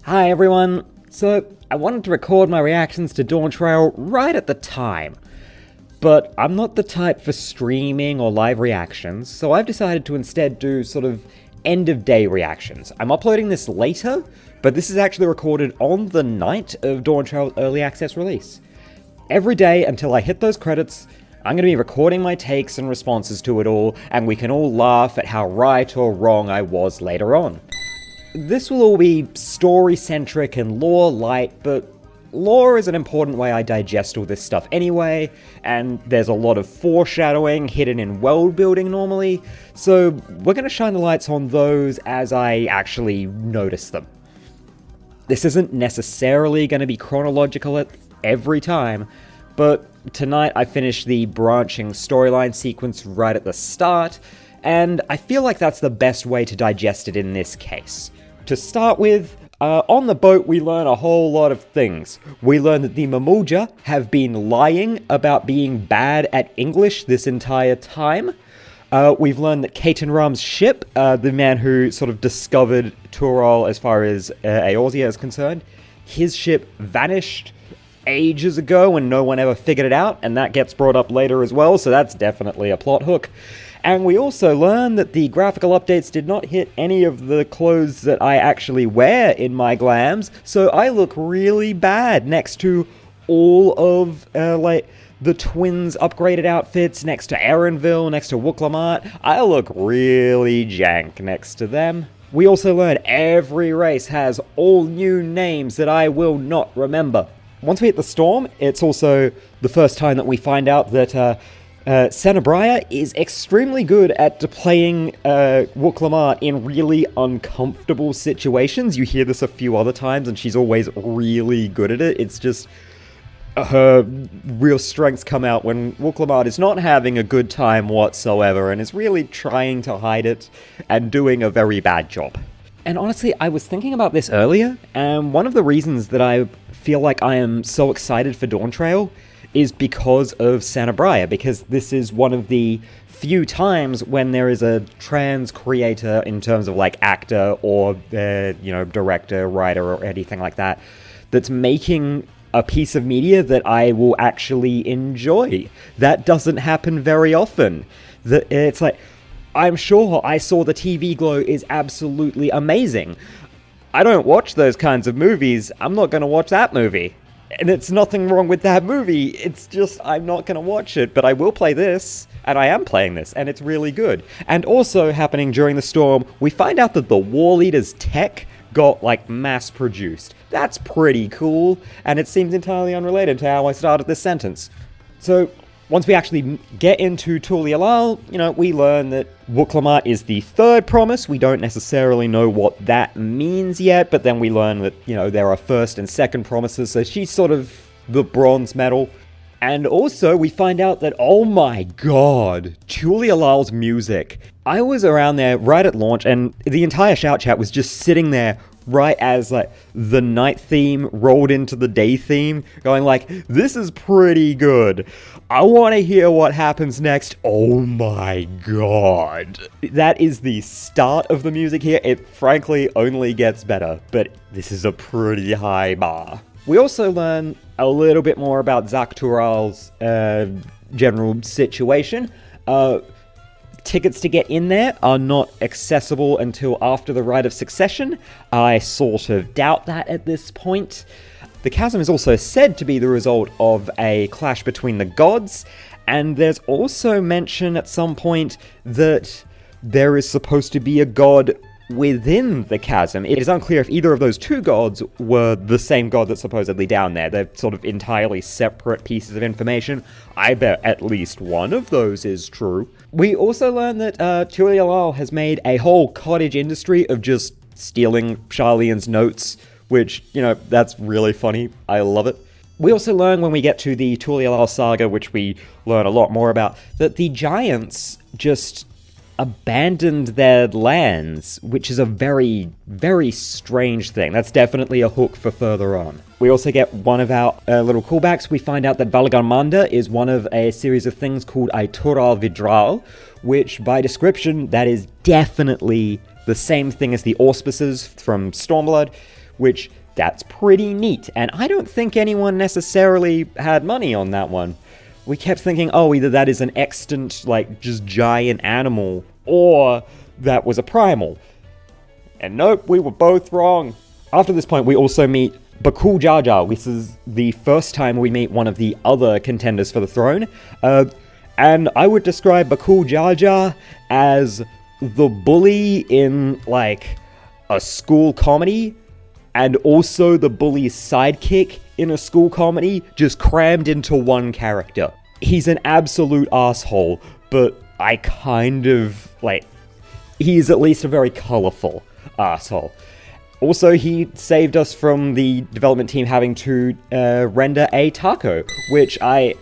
Hi everyone! So, I wanted to record my reactions to Dawntrail right at the time. But I'm not the type for streaming or live reactions, so I've decided to instead do sort of end-of-day reactions. I'm uploading this later, but this is actually recorded on the night of Dawntrail's early access release. Every day until I hit those credits, I'm going to be recording my takes and responses to it all, and we can all laugh at how right or wrong I was later on. This will all be story-centric and lore-light, but lore is an important way I digest all this stuff anyway, and there's a lot of foreshadowing hidden in world-building normally, so we're going to shine the lights on those as I actually notice them. This isn't necessarily going to be chronological at every time, but tonight I finished the branching storyline sequence right at the start, and I feel like that's the best way to digest it in this case. To start with, on the boat we learn a whole lot of things. We learn that the Gulool Ja Ja have been lying about being bad at English this entire time. We've learned that Kaitan Ram's ship, the man who sort of discovered Tulliyolal as far as Eorzea is concerned, his ship vanished ages ago and no one ever figured it out, and that gets brought up later as well, so that's definitely a plot hook. And we also learn that the graphical updates did not hit any of the clothes that I actually wear in my glams, so I look really bad next to all of, the twins' upgraded outfits, next to Erenville, next to Wuklamart. I look really jank next to them. We also learn every race has all new names that I will not remember. Once we hit the storm, it's also the first time that we find out that, Senabriah is extremely good at playing Wuklamart in really uncomfortable situations. You hear this a few other times, and she's always really good at it. It's just her real strengths come out when Wuklamart is not having a good time whatsoever, and is really trying to hide it and doing a very bad job. And honestly, I was thinking about this earlier, and one of the reasons that I feel like I am so excited for Dawntrail is because of Senabriah, because this is one of the few times when there is a trans creator in terms of like actor or director, writer, or anything like that, that's making a piece of media that I will actually enjoy. That doesn't happen very often. It's like, I'm sure I Saw the TV Glow is absolutely amazing. I don't watch those kinds of movies. I'm not going to watch that movie. And it's nothing wrong with that movie, it's just I'm not going to watch it, but I will play this, and I am playing this, and it's really good. And also happening during the storm, we find out that the War Leader's tech got, mass-produced. That's pretty cool, and it seems entirely unrelated to how I started this sentence. So, once we actually get into Tulliyolal, we learn that Wuklamart is the third promise. We don't necessarily know what that means yet, but then we learn that, there are first and second promises, so she's sort of the bronze medal. And also, we find out that, oh my god, Tulliyolal's music. I was around there right at launch, and the entire shout chat was just sitting there right as, the night theme rolled into the day theme, going this is pretty good. I want to hear what happens next. Oh my god. That is the start of the music here. It frankly only gets better, but this is a pretty high bar. We also learn a little bit more about Zaktural's general situation. Tickets to get in there are not accessible until after the Rite of Succession. I sort of doubt that at this point. The chasm is also said to be the result of a clash between the gods, and there's also mention at some point that there is supposed to be a god within the chasm. It is unclear if either of those two gods were the same god that's supposedly down there. They're sort of entirely separate pieces of information. I bet at least one of those is true. We also learn that Tulliyolal has made a whole cottage industry of just stealing Charlene's notes, which, that's really funny. I love it. We also learn when we get to the Tulliyolal saga, which we learn a lot more about, that the giants just abandoned their lands, which is a very, very strange thing. That's definitely a hook for further on. We also get one of our little callbacks. We find out that Valgarmanda is one of a series of things called a Tural Vidral, which by description, that is definitely the same thing as the auspices from Stormblood. which that's pretty neat, and I don't think anyone necessarily had money on that one. We kept thinking, oh, either that is an extant, like, just giant animal, or that was a primal. And nope, we were both wrong. After this point, we also meet Bakool Ja Ja. This is the first time we meet one of the other contenders for the throne. And I would describe Bakool Ja Ja as the bully in, like, a school comedy, and also the bully's sidekick in a school comedy, just crammed into one character. He's an absolute asshole, but I kind of, like, he's at least a very colorful asshole. Also, he saved us from the development team having to render a taco, which I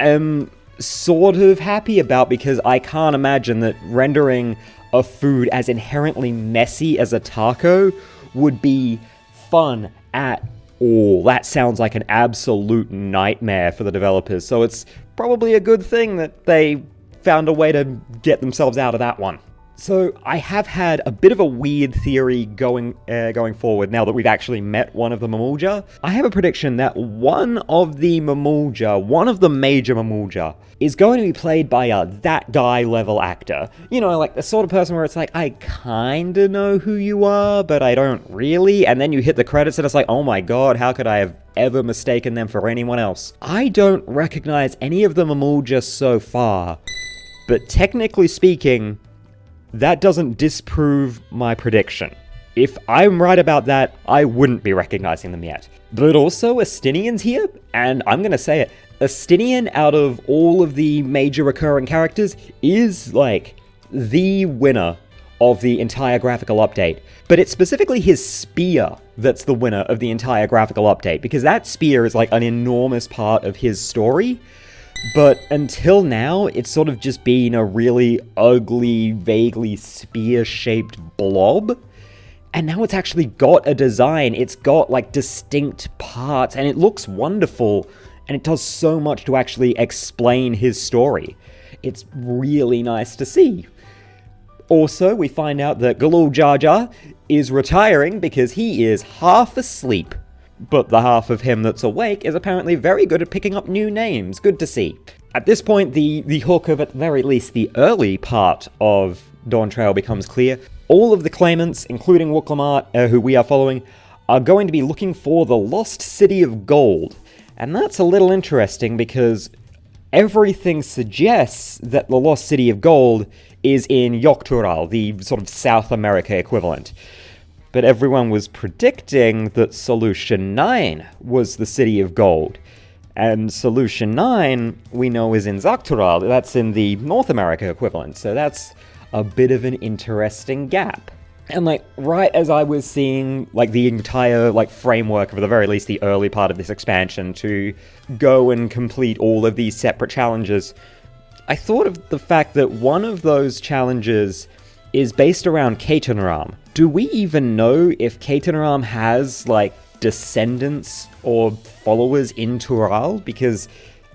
am sort of happy about, because I can't imagine that rendering a food as inherently messy as a taco would be fun at all. That sounds like an absolute nightmare for the developers, so it's probably a good thing that they found a way to get themselves out of that one. So I have had a bit of a weird theory going forward now that we've actually met one of the Mamulja. I have a prediction that one of the major Mamulja, is going to be played by a that guy level actor. You know, like the sort of person where it's like, I kinda know who you are, but I don't really. And then you hit the credits and it's like, oh my god, how could I have ever mistaken them for anyone else? I don't recognize any of the Mamulja so far, but technically speaking, that doesn't disprove my prediction. If I'm right about that, I wouldn't be recognizing them yet. But also, Estinian's here, and I'm gonna say it, Estinian, out of all of the major recurring characters, is, like, the winner of the entire graphical update. But it's specifically his spear that's the winner of the entire graphical update, because that spear is, like, an enormous part of his story. But until now, it's sort of just been a really ugly, vaguely spear-shaped blob. And now it's actually got a design, it's got, like, distinct parts, and it looks wonderful, and it does so much to actually explain his story. It's really nice to see. Also, we find out that Gulool Ja Ja is retiring because he is half asleep. But the half of him that's awake is apparently very good at picking up new names. Good to see. At this point, the hook of, at the very least, the early part of Dawntrail becomes clear. All of the claimants, including Wuklamart, who we are following, are going to be looking for the Lost City of Gold. And that's a little interesting because everything suggests that the Lost City of Gold is in Yoktural, the sort of South America equivalent. But everyone was predicting that Solution 9 was the City of Gold. And Solution 9, we know, is in Zaktural. That's in the North America equivalent. So that's a bit of an interesting gap. And, like, right as I was seeing, like, the entire, like, framework of, at the very least, the early part of this expansion to go and complete all of these separate challenges, I thought of the fact that one of those challenges is based around Ketenaram. Do we even know if Ketenaram has, like, descendants or followers in Tural? Because,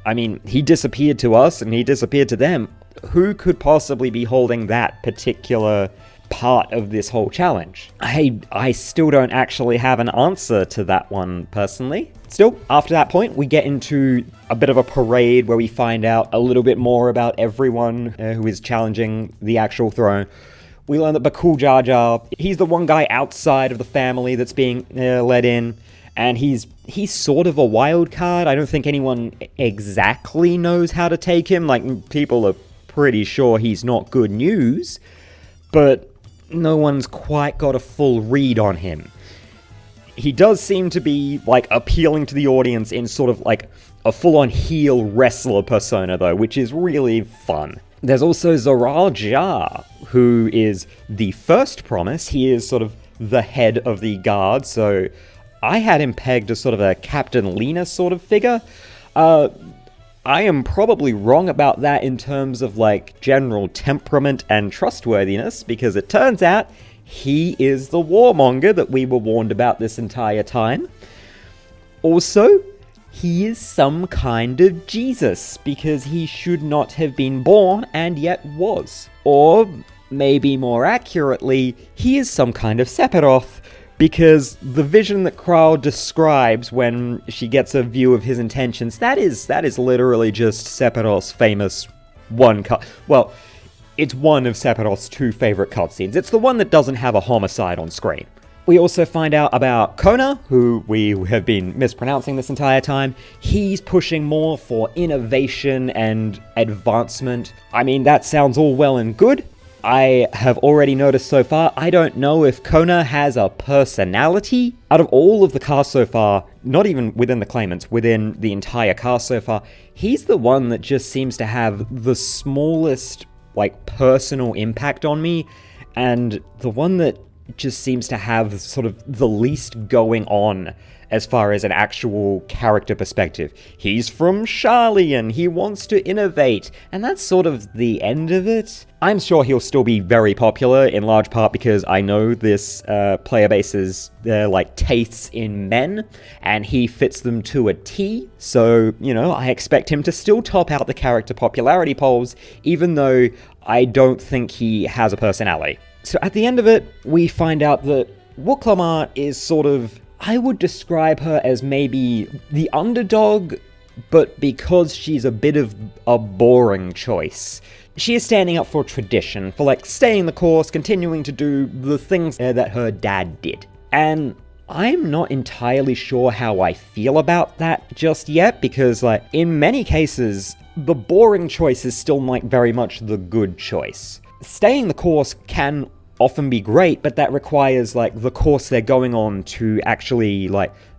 I mean, he disappeared to us and he disappeared to them. Who could possibly be holding that particular part of this whole challenge? I still don't actually have an answer to that one, personally. Still, after that point, we get into a bit of a parade where we find out a little bit more about everyone who is challenging the actual throne. We learn that Bakool Ja Ja, he's the one guy outside of the family that's being let in, and he's sort of a wild card. I don't think anyone exactly knows how to take him. Like, people are pretty sure he's not good news, but no one's quite got a full read on him. He does seem to be, like, appealing to the audience in sort of, like, a full-on heel wrestler persona, though, which is really fun. There's also Zoraal Ja, who is the first promise. He is sort of the head of the guard, so I had him pegged as sort of a Captain Lena sort of figure. I am probably wrong about that in terms of, like, general temperament and trustworthiness, because it turns out he is the warmonger that we were warned about this entire time. Also, he is some kind of Jesus, because he should not have been born and yet was. Or, maybe more accurately, he is some kind of Sephiroth, because the vision that Kral describes when she gets a view of his intentions, that is literally just Sephiroth's famous well, it's one of Sephiroth's 2 favorite cutscenes. It's the one that doesn't have a homicide on screen. We also find out about Koana, who we have been mispronouncing this entire time. He's pushing more for innovation and advancement. I mean, that sounds all well and good. I have already noticed so far, I don't know if Koana has a personality. Out of all of the cast so far, not even within the claimants, within the entire cast so far, he's the one that just seems to have the smallest, personal impact on me, and the one that just seems to have sort of the least going on as far as an actual character perspective. He's from Sharlayan, he wants to innovate, and that's sort of the end of it. I'm sure he'll still be very popular, in large part because I know this player base's tastes in men, and he fits them to a T, so, I expect him to still top out the character popularity polls, even though I don't think he has a personality. So at the end of it, we find out that Gulool Ja Ja is sort of, I would describe her as maybe the underdog, but because she's a bit of a boring choice. She is standing up for tradition, for staying the course, continuing to do the things that her dad did. And I'm not entirely sure how I feel about that just yet, because in many cases, the boring choice is still very much the good choice. Staying the course can often be great, but that requires the course they're going on to actually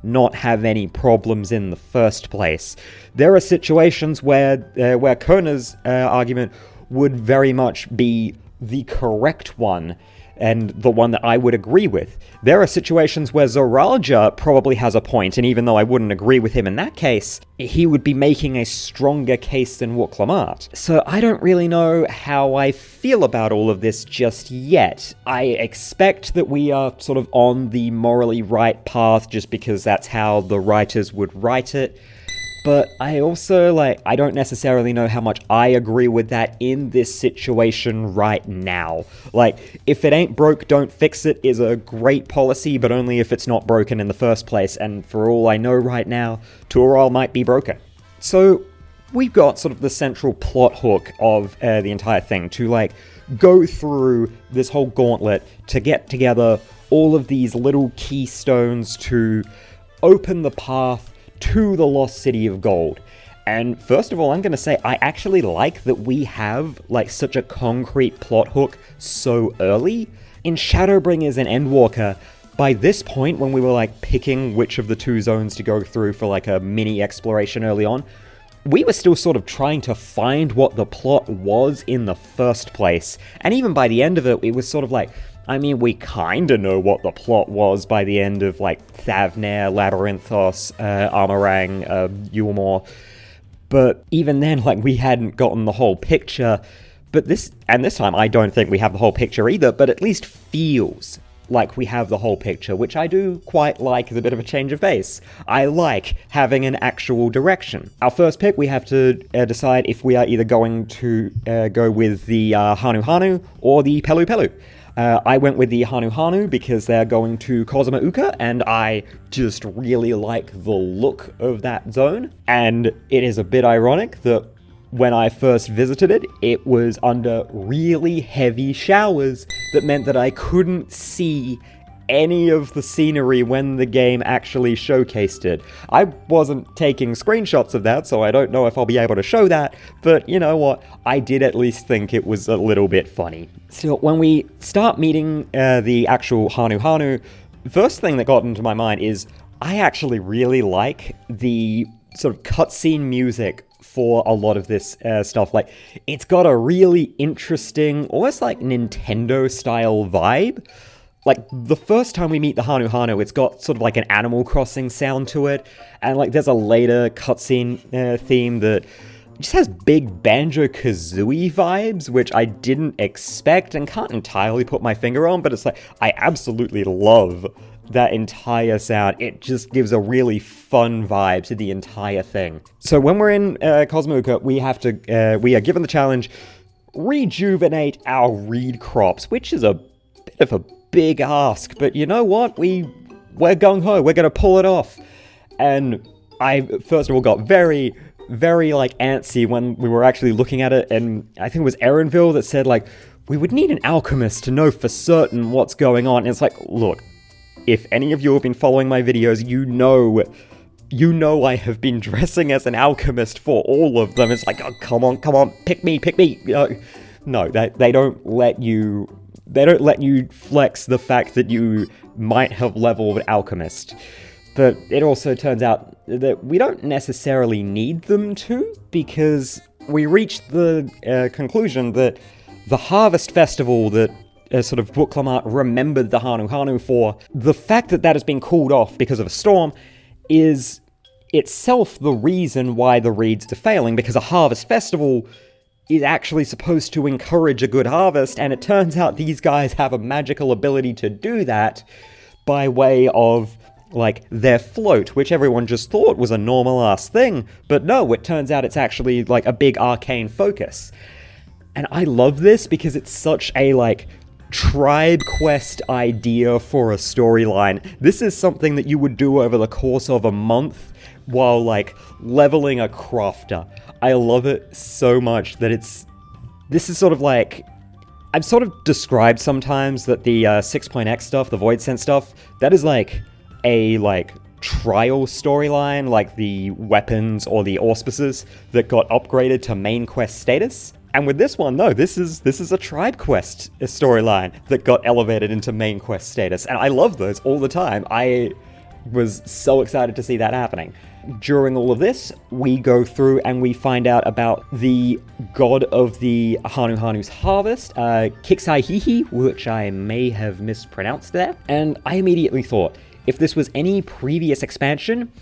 not have any problems in the first place. There are situations where Koana's argument would very much be the correct one, and the one that I would agree with. There are situations where Zoraal Ja probably has a point, and even though I wouldn't agree with him in that case, he would be making a stronger case than Gulool Ja Ja. So I don't really know how I feel about all of this just yet. I expect that we are sort of on the morally right path just because that's how the writers would write it. But I also, I don't necessarily know how much I agree with that in this situation right now. If it ain't broke, don't fix it is a great policy, but only if it's not broken in the first place, and for all I know right now, Tulliyolal might be broken. So, we've got sort of the central plot hook of the entire thing, to, go through this whole gauntlet to get together all of these little keystones to open the path to the Lost City of Gold. And first of all, I'm going to say I actually like that we have such a concrete plot hook so early. In Shadowbringers and Endwalker, by this point when we were picking which of the 2 zones to go through for a mini exploration early on, we were still sort of trying to find what the plot was in the first place. And even by the end of it, it was sort of we kinda know what the plot was by the end of, Thavnair, Labyrinthos, Amarang, Yulmore. But even then, we hadn't gotten the whole picture. But this time, I don't think we have the whole picture either, but at least feels like we have the whole picture, which I do quite like as a bit of a change of pace. I like having an actual direction. Our first pick, we have to decide if we are either going to go with the Hanu Hanu or the Pelu Pelu. I went with the Hanu Hanu because they're going to Kozma Uka, and I just really like the look of that zone. And it is a bit ironic that when I first visited it, it was under really heavy showers that meant that I couldn't see any of the scenery when the game actually showcased it. I wasn't taking screenshots of that, so I don't know if I'll be able to show that, but you know what, I did at least think it was a little bit funny. So when we start meeting the actual Hanu Hanu, the first thing that got into my mind is I actually really like the sort of cutscene music for a lot of this stuff. It's got a really interesting, almost Nintendo-style vibe. The first time we meet the Hanu Hanu, it's got sort of an Animal Crossing sound to it, and there's a later cutscene theme that just has big Banjo-Kazooie vibes, which I didn't expect and can't entirely put my finger on, but it's I absolutely love that entire sound. It just gives a really fun vibe to the entire thing. So when we're in Kozma Uka, we are given the challenge, rejuvenate our reed crops, which is a bit of a big ask, but you know what? We're gung-ho, we're gonna pull it off. And I, first of all, got very, very, like, antsy when we were actually looking at it, and I think it was Erinville that said, like, we would need an alchemist to know for certain what's going on. And it's like, look, if any of you have been following my videos, you know I have been dressing as an alchemist for all of them. It's like, oh, come on, pick me. No, they don't let you flex the fact that you might have leveled alchemist. But it also turns out that we don't necessarily need them to, because we reached the conclusion that the Harvest Festival that sort of Book Lamart remembered the Hanu Hanu for, the fact that has been called off because of a storm is itself the reason why the reeds are failing, because a Harvest Festival is actually supposed to encourage a good harvest, and it turns out these guys have a magical ability to do that by way of, like, their float, which everyone just thought was a normal-ass thing, but no, it turns out it's actually, like, a big arcane focus. And I love this because it's such a, like, tribe quest idea for a storyline. This is something that you would do over the course of a month while, like, leveling a crafter. I love it so much that this is sort of like, I've sort of described sometimes that the 6.x stuff, the Void Sense stuff, that is like a, like, trial storyline, like the weapons or the auspices that got upgraded to main quest status. And with this one, no, this is a tribe quest storyline that got elevated into main quest status. And I love those all the time. I was so excited to see that happening. During all of this, we go through and we find out about the god of the Hanu Hanu's harvest, Kixai-Hihi, which I may have mispronounced there. And I immediately thought, if this was any previous expansion,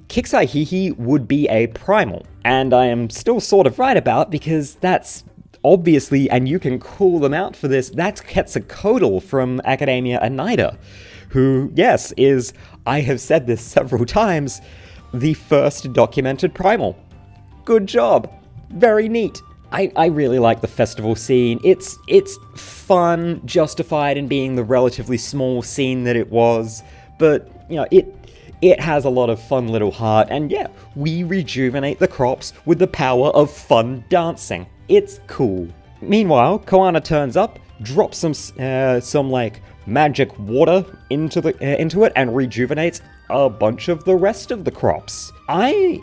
Kixai-Hihi would be a primal. And I am still sort of right about, because that's obviously, and you can call them out for this, that's Quetzalcoatl from Academia Anida, who, yes, is, I have said this several times, the first documented primal. Good job. Very neat. I really like the festival scene. It's fun, justified in being the relatively small scene that it was, but, you know, it has a lot of fun little heart, and yeah, we rejuvenate the crops with the power of fun dancing. It's cool. Meanwhile, Koana turns up, drops some like magic water into it, and rejuvenates a bunch of the rest of the crops. I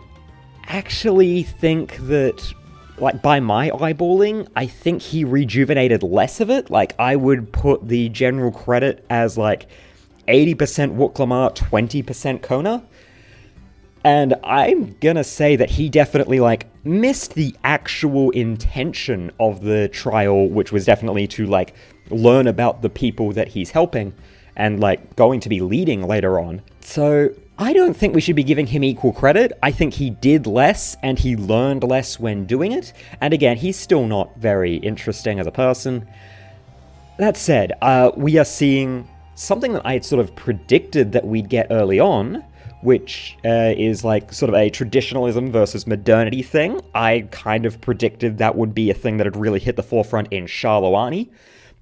actually think that, like, by my eyeballing, I think he rejuvenated less of it. Like, I would put the general credit as, like, 80% Wooklamar, 20% Koana. And I'm gonna say that he definitely, like, missed the actual intention of the trial, which was definitely to, like, learn about the people that he's helping and, like, going to be leading later on. So I don't think we should be giving him equal credit. I think he did less and he learned less when doing it. And again, he's still not very interesting as a person. That said, we are seeing something that I had sort of predicted that we'd get early on, which is like sort of a traditionalism versus modernity thing. I kind of predicted that would be a thing that had really hit the forefront in Charloani.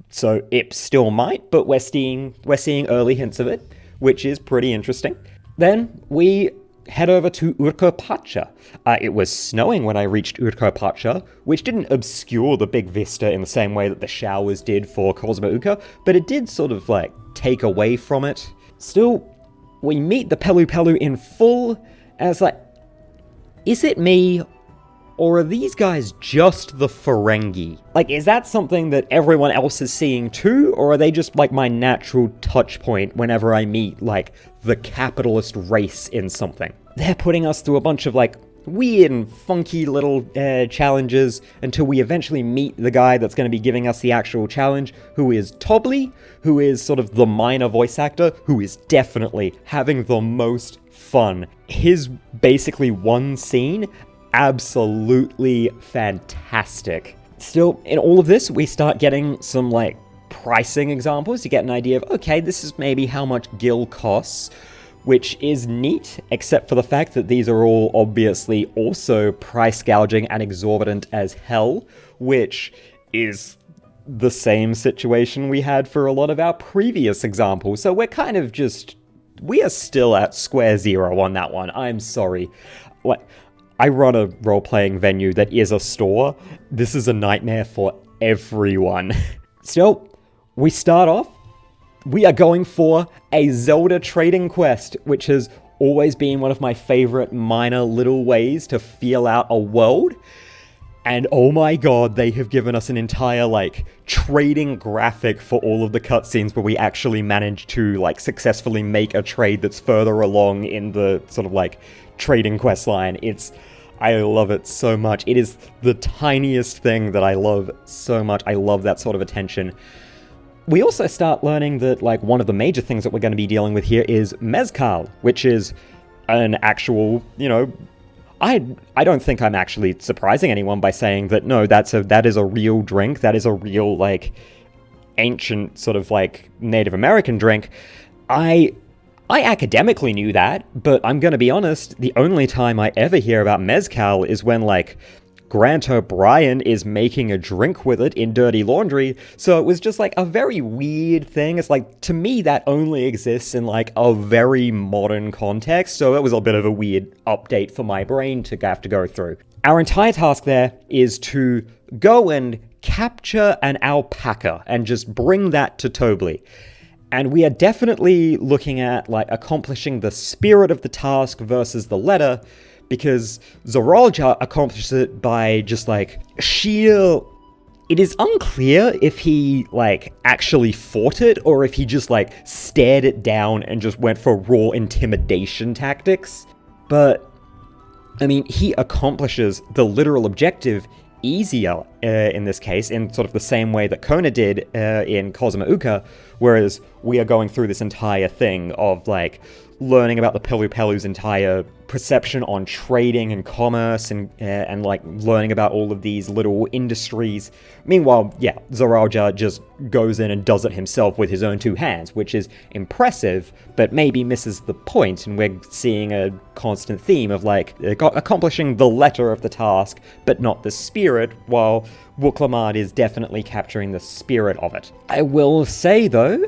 So it still might, but we're seeing early hints of it, which is pretty interesting. Then we head over to Urkopacha. It was snowing when I reached Urkopacha, which didn't obscure the big vista in the same way that the showers did for Cosmo Uka, but it did sort of like take away from it. Still, we meet the Pelu Pelu in full, and it's like, is it me, or are these guys just the Ferengi? Like, is that something that everyone else is seeing too, or are they just like my natural touch point whenever I meet like the capitalist race in something? They're putting us through a bunch of like weird and funky little challenges until we eventually meet the guy that's going to be giving us the actual challenge, who is Tobly, who is sort of the minor voice actor, who is definitely having the most fun. His basically one scene, absolutely fantastic. Still, in all of this, we start getting some like pricing examples to get an idea of, okay, this is maybe how much Gil costs, which is neat, except for the fact that these are all obviously also price gouging and exorbitant as hell, which is the same situation we had for a lot of our previous examples, so we're kind of just... we are still at square zero on that one. I'm sorry. Like, I run a role-playing venue that is a store. This is a nightmare for everyone. So, we start off. We are going for a Zelda trading quest, which has always been one of my favorite minor little ways to feel out a world. And oh my god, they have given us an entire, like, trading graphic for all of the cutscenes where we actually manage to, like, successfully make a trade that's further along in the sort of, like, trading quest line. I love it so much. It is the tiniest thing that I love so much. I love that sort of attention. We also start learning that, like, one of the major things that we're going to be dealing with here is mezcal, which is an actual, you know... I don't think I'm actually surprising anyone by saying that, no, that is a real drink, that is a real, like, ancient sort of, like, Native American drink. I academically knew that, but I'm gonna be honest, the only time I ever hear about mezcal is when, like, Grant O'Brien is making a drink with it in Dirty Laundry, so it was just, like, a very weird thing. It's like, to me, that only exists in, like, a very modern context, so it was a bit of a weird update for my brain to have to go through. Our entire task there is to go and capture an alpaca and just bring that to Tobli. And we are definitely looking at, like, accomplishing the spirit of the task versus the letter, because Zoraal Ja accomplishes it by just, like, sheer... It is unclear if he, like, actually fought it, or if he just, like, stared it down and just went for raw intimidation tactics. But, I mean, he accomplishes the literal objective easier in this case, in sort of the same way that Koana did in Cosma Uka, whereas we are going through this entire thing of, like, learning about the Pelu Pelu's entire perception on trading and commerce and like learning about all of these little industries. Meanwhile, yeah, Zoraal Ja just goes in and does it himself with his own two hands, which is impressive, but maybe misses the point, and we're seeing a constant theme of, like, accomplishing the letter of the task, but not the spirit, while Wuklamad is definitely capturing the spirit of it. I will say, though,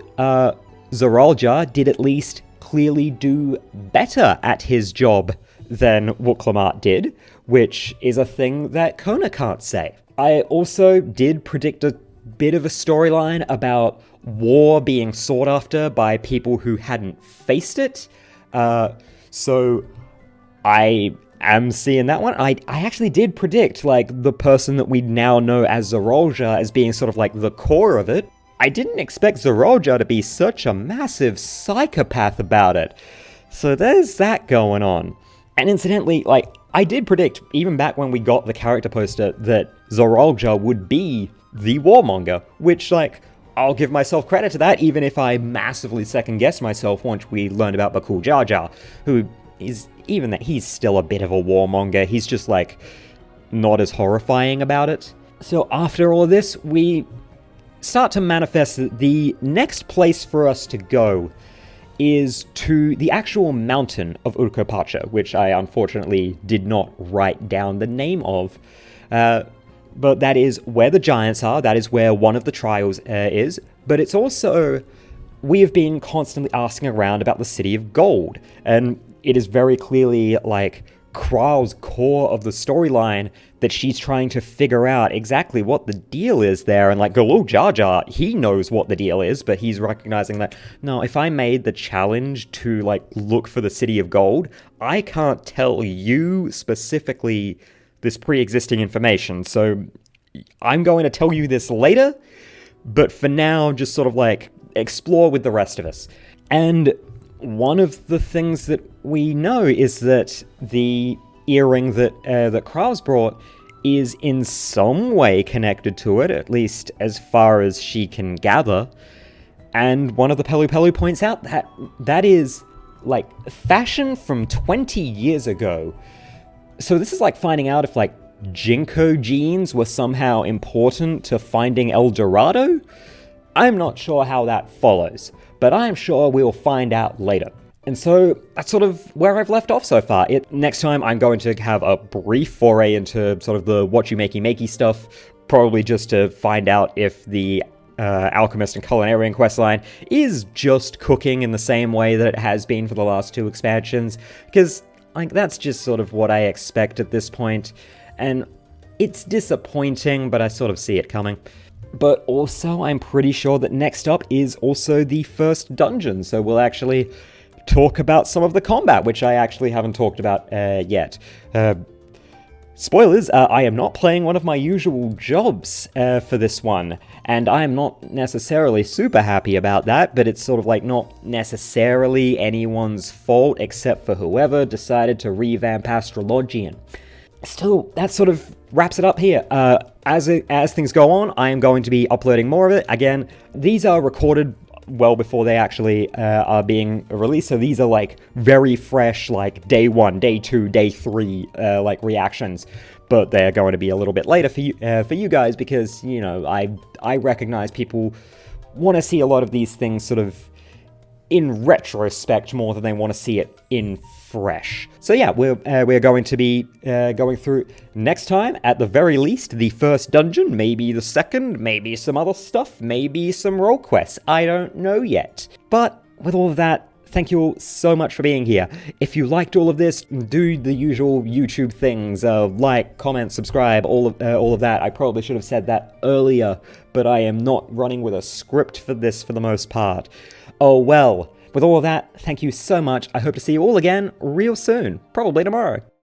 Zoraal Ja did at least clearly do better at his job than Wuklamad did, which is a thing that Koana can't say. I also did predict a bit of a storyline about war being sought after by people who hadn't faced it, so I am seeing that one. I actually did predict, like, the person that we now know as Zoraal Ja as being sort of like the core of it. I didn't expect Zoraal Ja to be such a massive psychopath about it. So there's that going on. And incidentally, like, I did predict, even back when we got the character poster, that Zoraal Ja would be the warmonger, which, like, I'll give myself credit to that, even if I massively second-guessed myself once we learned about Bakool Ja Ja, who is, even that he's still a bit of a warmonger, he's just, like, not as horrifying about it. So after all of this, we start to manifest that the next place for us to go is to the actual mountain of Urkopacha, which I unfortunately did not write down the name of, but that is where the giants are, that is where one of the trials is, but it's also, we have been constantly asking around about the City of Gold, and it is very clearly, like, Kraal's core of the storyline that she's trying to figure out exactly what the deal is there, and, like, Gulool Ja Ja, he knows what the deal is, but he's recognizing that, no, if I made the challenge to, like, look for the City of Gold, I can't tell you specifically this pre-existing information, so I'm going to tell you this later, but for now, just sort of, like, explore with the rest of us. And one of the things that we know is that the earring that Kraal's brought is in some way connected to it, at least as far as she can gather. And one of the Pelu Pelu points out that that is, like, fashion from 20 years ago. So this is like finding out if, like, Jinko jeans were somehow important to finding El Dorado? I'm not sure how that follows, but I'm sure we'll find out later. And so that's sort of where I've left off so far. Next time I'm going to have a brief foray into sort of the what you makey makey stuff, probably just to find out if the Alchemist and Culinarian questline is just cooking in the same way that it has been for the last 2 expansions, because like that's just sort of what I expect at this point, and it's disappointing, but I sort of see it coming. But also, I'm pretty sure that next up is also the first dungeon, so we'll actually talk about some of the combat, which I actually haven't talked about yet. Spoilers, I am not playing one of my usual jobs for this one, and I am not necessarily super happy about that, but it's sort of like not necessarily anyone's fault except for whoever decided to revamp Astrologian. Still, that sort of wraps it up here. As things go on, I am going to be uploading more of it. Again, these are recorded well before they actually are being released, so these are like very fresh, like day 1, day 2, day 3 like reactions, but they're going to be a little bit later for you guys, because you know I recognize people want to see a lot of these things sort of in retrospect more than they want to see it in fresh. So yeah, we're going to be going through next time, at the very least, the first dungeon, maybe the second, maybe some other stuff, maybe some role quests. I don't know yet. But with all of that, thank you all so much for being here. If you liked all of this, do the usual YouTube things, like, comment, subscribe, all of that. I probably should have said that earlier, but I am not running with a script for this for the most part. Oh well. With all of that, thank you so much. I hope to see you all again real soon, probably tomorrow.